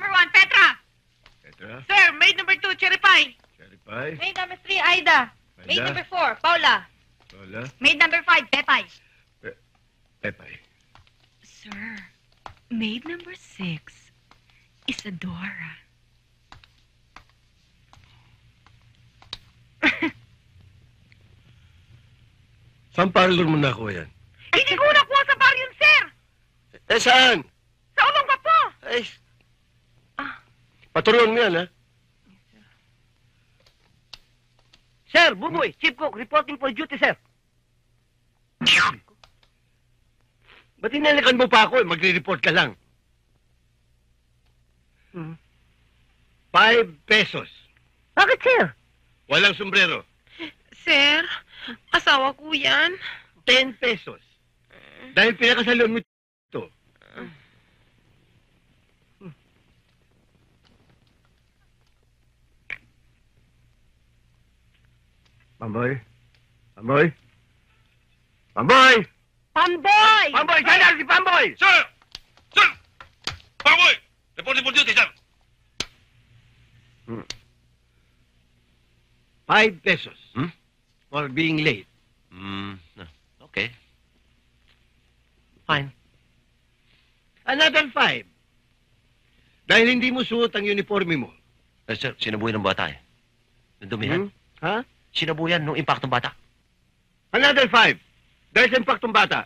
number 1, Petra. Petra, Sir, maid number 2, Cherry Pie. Cherry Pie, Maid number 3, Aida. Maid Aida. number 4, Paula. Lola, Maid number 5, Pepay. Pepay. Sir, maid number 6, Isadora. Saan parlor mo nakuha yan? Hindi ko nakuha sa bar yun, sir. Eh, saan? Sa ulong ka po. Ay, paturuan mo yan, ha? Sir, Buboy, Chief Cook, reporting for duty, sir. Ba't inalikan mo pa ako? Magre-report ka lang. 5 pesos. Bakit, sir? Walang sombrero. Sir, asawa ko yan. 10 pesos. Dahil pinakasalon mo ito. Pamboy? Pamboy? Pamboy! Pamboy! Pamboy! Saan na si Pamboy? Sir! Sir! Pamboy! Reporting for duty, sir. 5 pesos. Hmm? For being late. Okay. Fine. Another 5. Dahil hindi mo suot ang uniforme mo. Sir, sinabuyan ng bata eh. Nadumihan. Ha? Sinabuyan nung impact ng bata. Another 5. Dahil sa impaktong bata.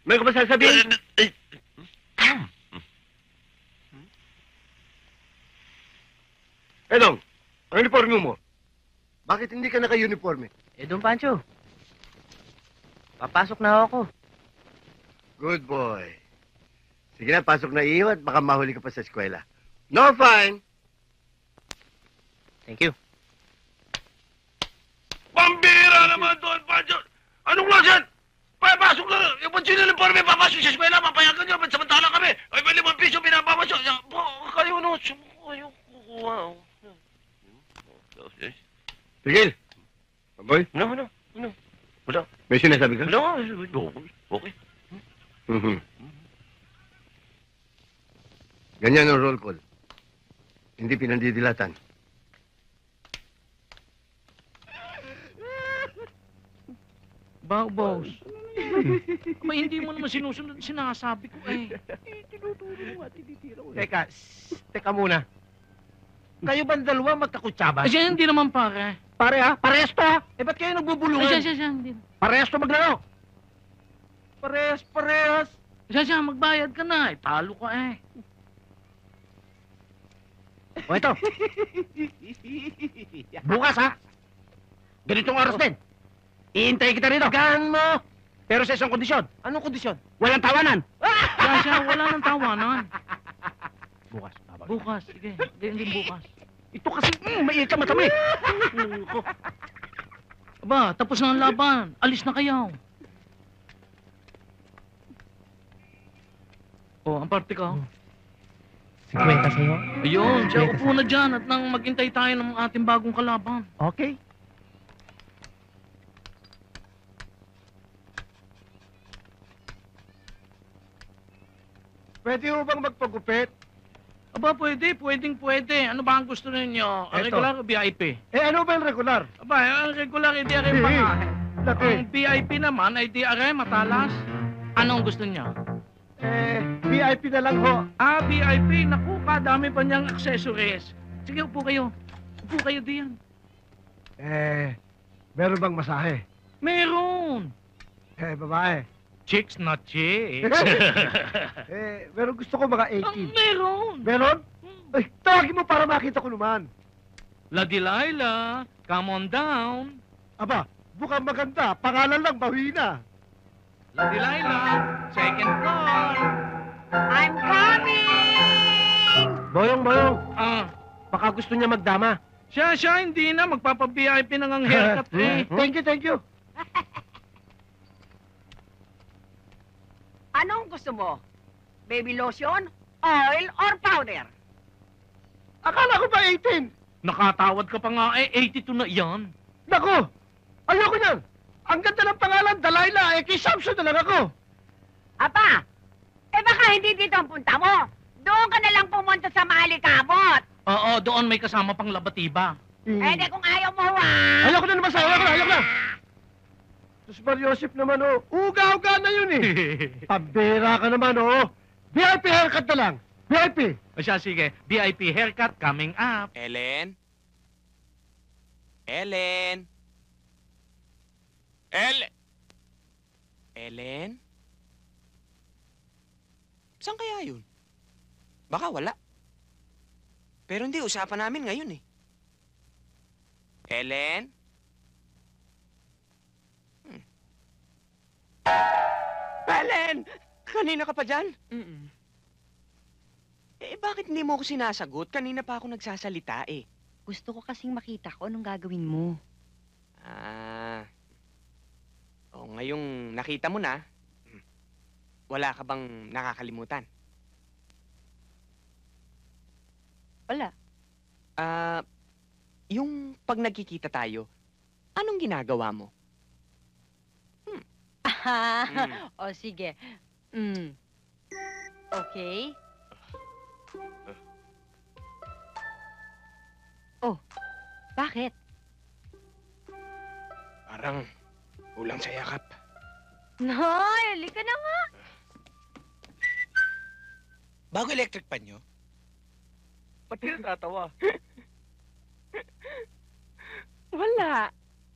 May ka ba sasabihin? Edong, ang uniforme mo. Bakit hindi ka naka-uniforme? Don Pancho. Papasok na ako. Good boy. Sige na, pasok na iyo at baka mahuli ka pa sa eskwela. No fine. Thank you. Pambira naman doon, Pancho! Anong lasan? Papasok na! Yung pansin ng informe, papasok sa eskwela, papayagan nyo, samantala kami. Ay, may 5 piso, pinapamasok. Kayo, no? Kayo, kukuha. Tigil. Pamboy, Ano? Wala. may sinasabi ka? Wala. Okay. Mhm. Ganyan ang roll call. Hindi pinandidilatan. Boss. Aba, hindi mo naman sinusunod sinasabi ko eh. Teka muna. Kayo ba dalawa magkakutsaba? Siya hindi naman pare. Pare ha? Parehas to ha? Eh ba't kayo nagbubulungan? Siya, hindi. Parehas to maglaro. Parehas. Siya, magbayad ka na. Eh, talo ka eh. O ito. Bukas ha? Ganitong oras din. Iintay kita rito. Gaan mo. Pero sa isang kondisyon. Anong kondisyon? Walang tawanan. Siya, wala nang tawanan. Bukas. Babag. Bukas, sige. Hindi bukas. Ito kasi, maiit ka matami. Aba, tapos na ang laban. Alis na kayo. Oh, ang parte ka. 50 sa'yo. Ayun, siya upo na dyan at nang maghintay tayo ng ating bagong kalaban. Okay. Pwede mo bang magpagupit? Aba, pwede. Ano ba ang gusto ninyo? Ang Eto. regular o VIP? Eh, ano ba yung regular? Aba, ang regular ay di aray mga. Laki. Ang VIP naman ay di aray matalas. Anong gusto niyo? VIP na lang ho. VIP. Naku, kadami pa niyang accessories. Sige, upo kayo. Upo kayo diyan. Meron bang masahe? Meron. Babae. Chicks not chicks. Meron gusto ko mga Meron. Meron? Ay, tawagin mo para makita ko naman. La Delilah, come on down. Aba, bukang maganda. Pangalan lang, bawi na. La Delilah, second floor. I'm coming! Boyong. Baka gusto niya magdama. Siya, hindi na. Magpapa-VIP na ng haircut eh. Thank you. Anong gusto mo? Baby lotion, oil, or powder? Akala ko ba 18? Nakatawad ka pa nga eh. 82 na yan. Naku! Ayoko niyan! Ang ganda ng pangalan, Delilah. Kay Samson na lang ako. Apa, Eh baka hindi dito ang punta mo. Doon ka na lang pumunta sa Maalikabot. Oo, doon may kasama pang labatiba. Eh di kung ayaw mo, ha? Ayoko na naman sa'yo, ayoko na. Sus Mariosip naman, oh. Uga-uga na yun, eh. Pambira ka naman, oh. VIP haircut na lang. VIP. O siya, sige. VIP haircut coming up. Ellen? Ellen? Ellen? Saan kaya yun? Baka wala. Pero hindi, usapan namin ngayon eh. Ellen? Ellen! Kanina ka pa dyan? Eh, bakit hindi mo ako sinasagot? Kanina pa ako nagsasalita eh. Gusto ko kasing makita ko anong gagawin mo. Ngayong nakita mo na, wala ka bang nakakalimutan? Wala. Yung pag nagkikita tayo, anong ginagawa mo? O sige. Okay. Oh, bakit? Parang kulang sa yakap. Nay, halika na nga. Bago electric pan nyo? Pati natatawa. Wala.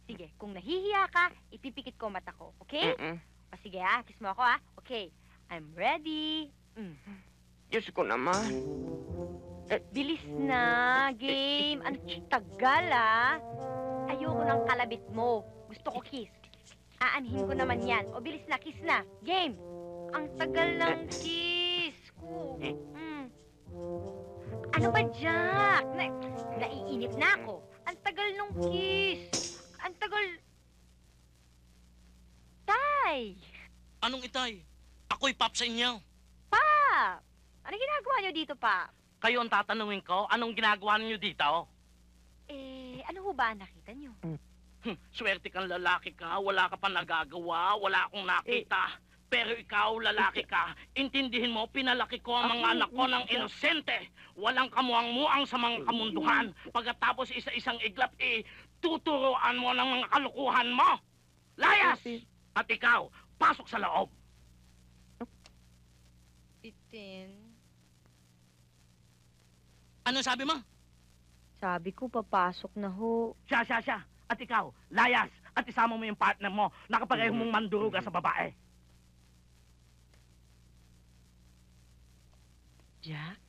Sige, kung nahihiya ka, ipipikit ko mata ko, okay? O sige kiss mo ako Okay, I'm ready. Diyos ko naman. Bilis na, game. Ang tagal Ayoko ng kalabit mo. Gusto ko kiss. Aanhin ko naman yan. O bilis na, kiss na. Game. Ang tagal ng kiss ko. Ano ba, Jack? Naiinip na ako. Ang tagal nung kiss. Ang tagal... Tay! Anong itay? Ako'y pap sa inyo. Pap! Ano ginagawa niyo dito, Pap? Kayo ang tatanungin ko, anong ginagawa niyo dito? Ano ho ba ang nakita niyo? Swerte kang lalaki ka, wala ka pa nagagawa, wala akong nakita. Pero ikaw, lalaki ka, intindihin mo, pinalaki ko ang mga anak ko ng inosente. Walang kamuang-muang sa mga kamunduhan. Pagkatapos isa-isang iglap, tuturuan mo ng mga kalukuhan mo. Layas! At ikaw, pasok sa loob. Itin. Anong sabi mo? Sabi ko, papasok na ho. Siya. At ikaw, layas. At isama mo yung partner mo na kapareho mong manduruga sa babae. Jack?